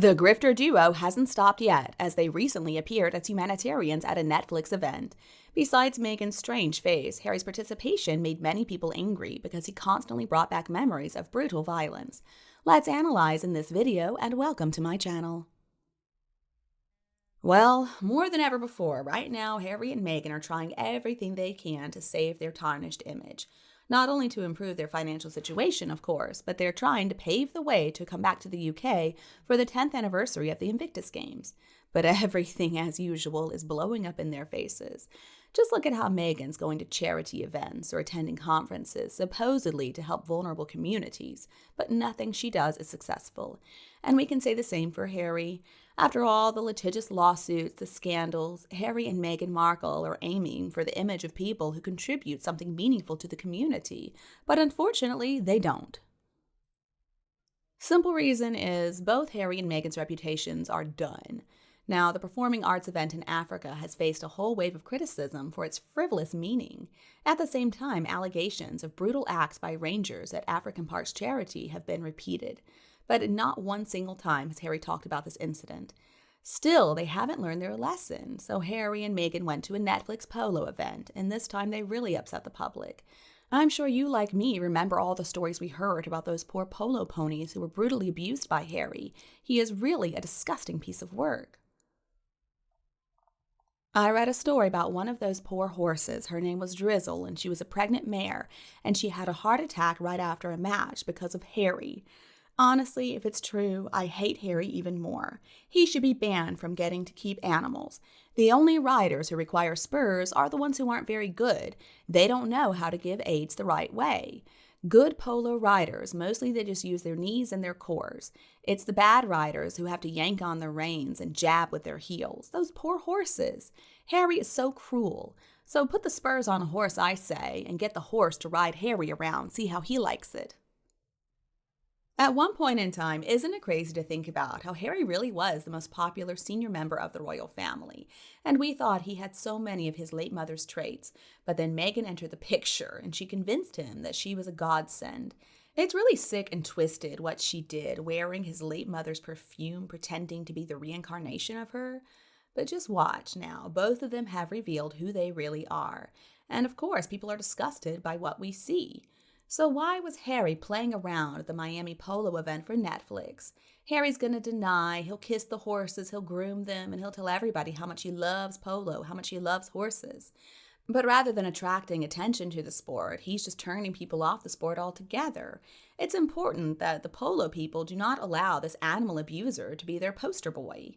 The grifter duo hasn't stopped yet, as they recently appeared as humanitarians at a Netflix event. Besides Meghan's strange face, Harry's participation made many people angry because he constantly brought back memories of brutal violence. Let's analyze in this video, and welcome to my channel. Well, more than ever before, right now, Harry and Meghan are trying everything they can to save their tarnished image. Not only to improve their financial situation, of course, but they're trying to pave the way to come back to the UK for the 10th anniversary of the Invictus Games. But everything, as usual, is blowing up in their faces. Just look at how Meghan's going to charity events or attending conferences, supposedly to help vulnerable communities, but nothing she does is successful. And we can say the same for Harry. After all the litigious lawsuits, the scandals, Harry and Meghan Markle are aiming for the image of people who contribute something meaningful to the community, but unfortunately, they don't. Simple reason is both Harry and Meghan's reputations are done. Now, the performing arts event in Africa has faced a whole wave of criticism for its frivolous meaning. At the same time, allegations of brutal acts by rangers at African Parks Charity have been repeated. But not one single time has Harry talked about this incident. Still, they haven't learned their lesson, so Harry and Meghan went to a Netflix polo event, and this time they really upset the public. I'm sure you, like me, remember all the stories we heard about those poor polo ponies who were brutally abused by Harry. He is really a disgusting piece of work. I read a story about one of those poor horses. Her name was Drizzle, and she was a pregnant mare, and she had a heart attack right after a match because of Harry. Honestly, if it's true, I hate Harry even more. He should be banned from getting to keep animals. The only riders who require spurs are the ones who aren't very good. They don't know how to give aids the right way. Good polo riders, mostly they just use their knees and their cores. It's the bad riders who have to yank on their reins and jab with their heels. Those poor horses. Harry is so cruel. So put the spurs on a horse, I say, and get the horse to ride Harry around, see how he likes it. At one point in time, isn't it crazy to think about how Harry really was the most popular senior member of the royal family? And we thought he had so many of his late mother's traits. But then Meghan entered the picture, and she convinced him that she was a godsend. It's really sick and twisted what she did, wearing his late mother's perfume, pretending to be the reincarnation of her. But just watch now, both of them have revealed who they really are. And of course, people are disgusted by what we see. So why was Harry playing around at the Miami polo event for Netflix? Harry's gonna deny, he'll kiss the horses, he'll groom them, and he'll tell everybody how much he loves polo, how much he loves horses. But rather than attracting attention to the sport, he's just turning people off the sport altogether. It's important that the polo people do not allow this animal abuser to be their poster boy.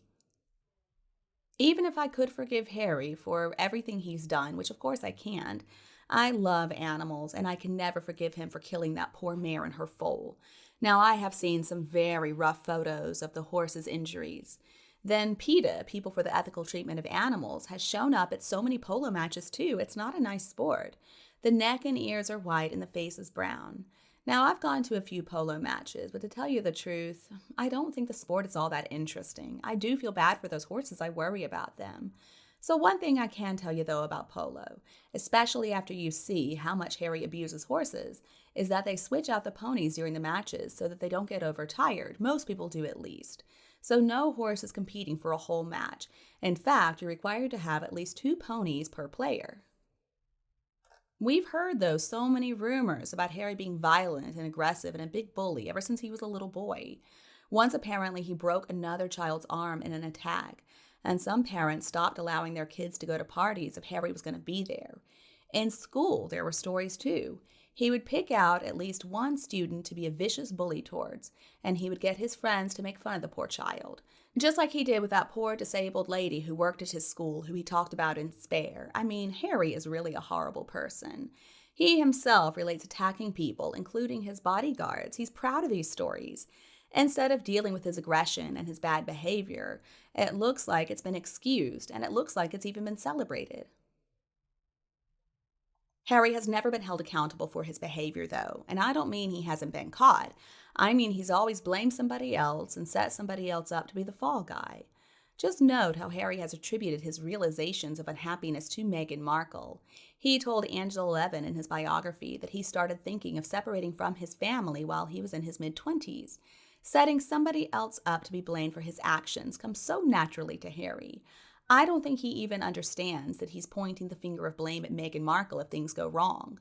Even if I could forgive Harry for everything he's done, which of course I can't, I love animals, and I can never forgive him for killing that poor mare in her foal. Now, I have seen some very rough photos of the horse's injuries. Then PETA, People for the Ethical Treatment of Animals, has shown up at so many polo matches too. It's not a nice sport. The neck and ears are white and the face is brown. Now, I've gone to a few polo matches, but to tell you the truth, I don't think the sport is all that interesting. I do feel bad for those horses. I worry about them. So one thing I can tell you, though, about polo, especially after you see how much Harry abuses horses, is that they switch out the ponies during the matches so that they don't get overtired. Most people do at least. So no horse is competing for a whole match. In fact, you're required to have at least 2 ponies per player. We've heard, though, so many rumors about Harry being violent and aggressive and a big bully ever since he was a little boy. Once, apparently, he broke another child's arm in an attack. And some parents stopped allowing their kids to go to parties if Harry was going to be there. In school, there were stories too. He would pick out at least one student to be a vicious bully towards, and he would get his friends to make fun of the poor child. Just like he did with that poor disabled lady who worked at his school, who he talked about in Spare. I mean, Harry is really a horrible person. He himself relates attacking people, including his bodyguards. He's proud of these stories. Instead of dealing with his aggression and his bad behavior, it looks like it's been excused, and it looks like it's even been celebrated. Harry has never been held accountable for his behavior, though, and I don't mean he hasn't been caught. I mean he's always blamed somebody else and set somebody else up to be the fall guy. Just note how Harry has attributed his realizations of unhappiness to Meghan Markle. He told Angela Levin in his biography that he started thinking of separating from his family while he was in his mid-20s. Setting somebody else up to be blamed for his actions comes so naturally to Harry. I don't think he even understands that he's pointing the finger of blame at Meghan Markle if things go wrong.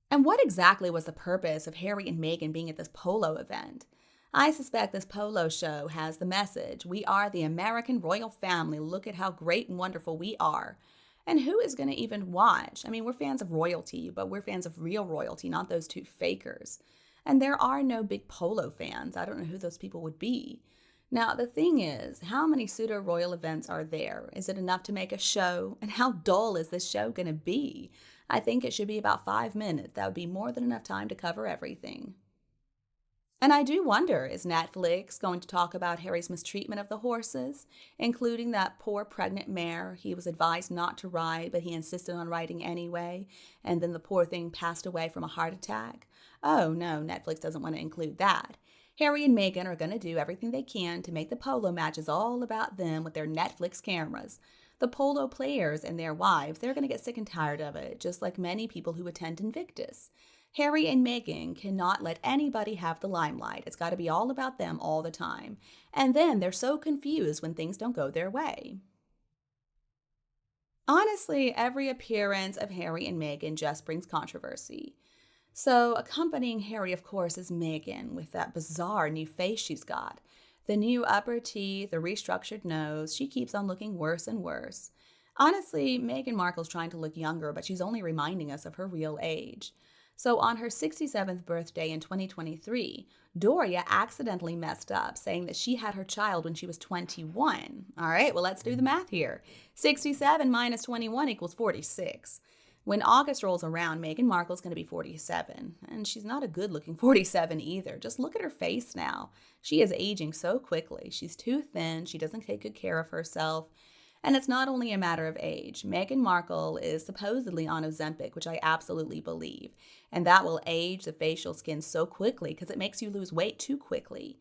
And what exactly was the purpose of Harry and Meghan being at this polo event? I suspect this polo show has the message, "We are the American royal family. Look at how great and wonderful we are." And who is going to even watch? I mean, we're fans of royalty, but we're fans of real royalty, not those two fakers. And there are no big polo fans. I don't know who those people would be. Now, the thing is, how many pseudo-royal events are there? Is it enough to make a show? And how dull is this show going to be? I think it should be about 5 minutes. That would be more than enough time to cover everything. And I do wonder, is Netflix going to talk about Harry's mistreatment of the horses, including that poor pregnant mare he was advised not to ride, but he insisted on riding anyway, and then the poor thing passed away from a heart attack? Oh no, Netflix doesn't want to include that. Harry and Meghan are going to do everything they can to make the polo matches all about them with their Netflix cameras. The polo players and their wives, they're going to get sick and tired of it, just like many people who attend Invictus. Harry and Meghan cannot let anybody have the limelight. It's got to be all about them all the time. And then they're so confused when things don't go their way. Honestly, every appearance of Harry and Meghan just brings controversy. So, accompanying Harry, of course, is Meghan with that bizarre new face she's got. The new upper teeth, the restructured nose, she keeps on looking worse and worse. Honestly, Meghan Markle's trying to look younger, but she's only reminding us of her real age. So on her 67th birthday in 2023, Doria accidentally messed up, saying that she had her child when she was 21. All right, well, let's do the math here. 67 minus 21 equals 46. When August rolls around, Meghan Markle's going to be 47, and she's not a good-looking 47 either. Just look at her face now. She is aging so quickly. She's too thin. She doesn't take good care of herself. And it's not only a matter of age. Meghan Markle is supposedly on Ozempic, which I absolutely believe. And that will age the facial skin so quickly because it makes you lose weight too quickly.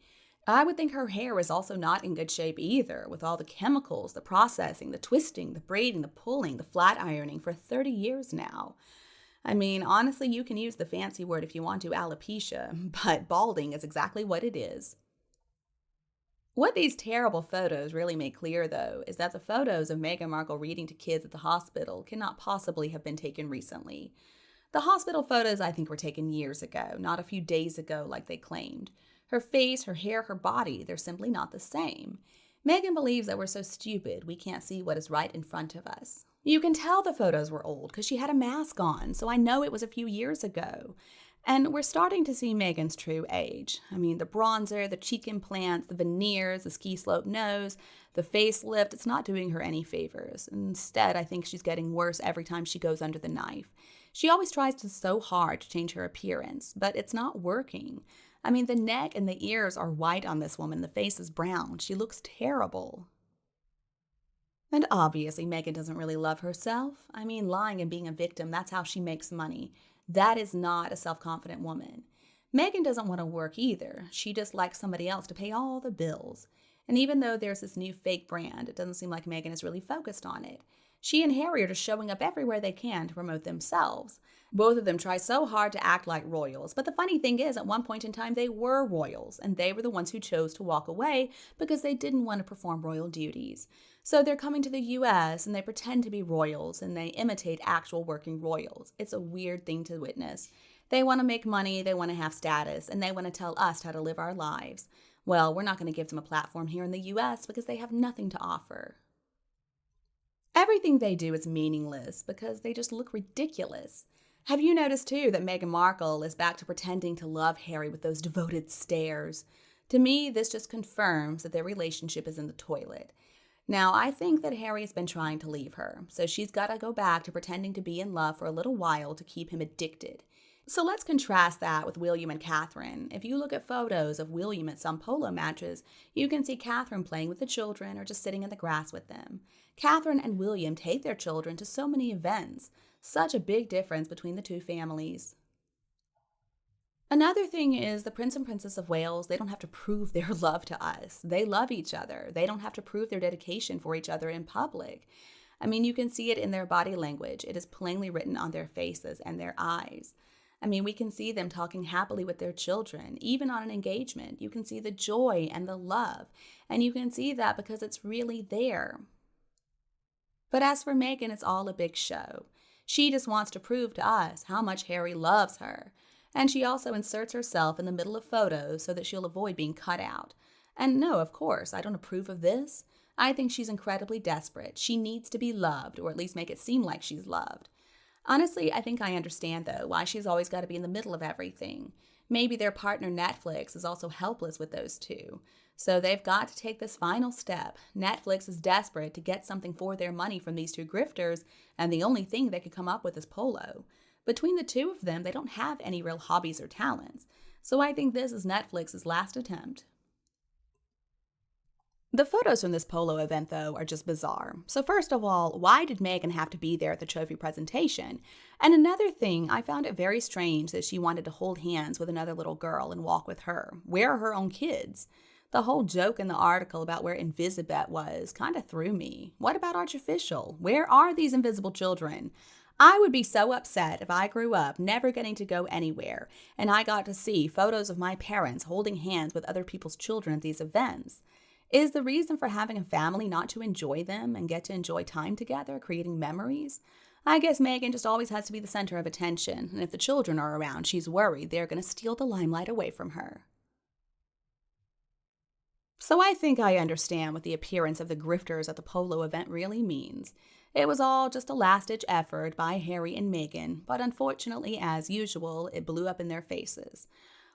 I would think her hair is also not in good shape either, with all the chemicals, the processing, the twisting, the braiding, the pulling, the flat ironing for 30 years now. I mean, honestly, you can use the fancy word if you want to, alopecia, but balding is exactly what it is. What these terrible photos really make clear, though, is that the photos of Meghan Markle reading to kids at the hospital cannot possibly have been taken recently. The hospital photos, I think, were taken years ago, not a few days ago like they claimed. Her face, her hair, her body, they're simply not the same. Meghan believes that we're so stupid we can't see what is right in front of us. You can tell the photos were old because she had a mask on, so I know it was a few years ago. And we're starting to see Meghan's true age. I mean, the bronzer, the cheek implants, the veneers, the ski slope nose, the facelift, it's not doing her any favors. Instead, I think she's getting worse every time she goes under the knife. She always tries so hard to change her appearance, but it's not working. I mean, the neck and the ears are white on this woman. The face is brown. She looks terrible. And obviously, Meghan doesn't really love herself. I mean, lying and being a victim, that's how she makes money. That is not a self-confident woman. Meghan doesn't want to work either. She just likes somebody else to pay all the bills. And even though there's this new fake brand, it doesn't seem like Meghan is really focused on it. She and Harry are just showing up everywhere they can to promote themselves. Both of them try so hard to act like royals, but the funny thing is, at one point in time, they were royals, and they were the ones who chose to walk away because they didn't want to perform royal duties. So they're coming to the US, and they pretend to be royals, and they imitate actual working royals. It's a weird thing to witness. They want to make money, they want to have status, and they want to tell us how to live our lives. Well, we're not going to give them a platform here in the US because they have nothing to offer. Everything they do is meaningless because they just look ridiculous. Have you noticed, too, that Meghan Markle is back to pretending to love Harry with those devoted stares? To me, this just confirms that their relationship is in the toilet. Now, I think that Harry has been trying to leave her, so she's got to go back to pretending to be in love for a little while to keep him addicted. So let's contrast that with William and Catherine. If you look at photos of William at some polo matches, you can see Catherine playing with the children or just sitting in the grass with them. Catherine and William take their children to so many events. Such a big difference between the two families. Another thing is the Prince and Princess of Wales, they don't have to prove their love to us. They love each other. They don't have to prove their dedication for each other in public. I mean, you can see it in their body language. It is plainly written on their faces and their eyes. I mean, we can see them talking happily with their children, even on an engagement. You can see the joy and the love, and you can see that because it's really there. But as for Megan, it's all a big show. She just wants to prove to us how much Harry loves her. And she also inserts herself in the middle of photos so that she'll avoid being cut out. And no, of course, I don't approve of this. I think she's incredibly desperate. She needs to be loved, or at least make it seem like she's loved. Honestly, I think I understand, though, why she's always got to be in the middle of everything. Maybe their partner Netflix is also helpless with those two. So they've got to take this final step. Netflix is desperate to get something for their money from these two grifters, and the only thing they could come up with is polo. Between the two of them, they don't have any real hobbies or talents. So I think this is Netflix's last attempt. The photos from this polo event, though, are just bizarre. So first of all, why did Megan have to be there at the trophy presentation? And another thing, I found it very strange that she wanted to hold hands with another little girl and walk with her. Where are her own kids? The whole joke in the article about where Invisibet was kind of threw me. What about Artificial? Where are these invisible children? I would be so upset if I grew up never getting to go anywhere and I got to see photos of my parents holding hands with other people's children at these events. Is the reason for having a family not to enjoy them and get to enjoy time together, creating memories? I guess Megan just always has to be the center of attention, and if the children are around, she's worried they're going to steal the limelight away from her. So I think I understand what the appearance of the grifters at the polo event really means. It was all just a last-ditch effort by Harry and Meghan, but unfortunately, as usual, it blew up in their faces.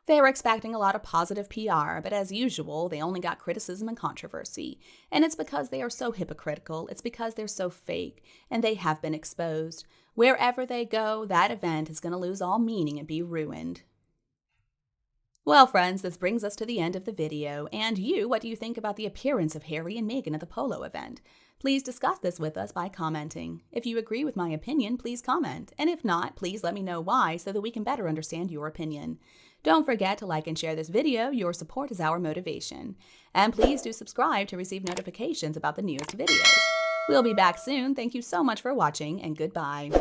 They were expecting a lot of positive PR, but as usual, they only got criticism and controversy. And it's because they are so hypocritical, it's because they're so fake, and they have been exposed. Wherever they go, that event is going to lose all meaning and be ruined. Well, friends, this brings us to the end of the video. And you, what do you think about the appearance of Harry and Meghan at the polo event? Please discuss this with us by commenting. If you agree with my opinion, please comment. And if not, please let me know why so that we can better understand your opinion. Don't forget to like and share this video. Your support is our motivation. And please do subscribe to receive notifications about the newest videos. We'll be back soon. Thank you so much for watching, and goodbye.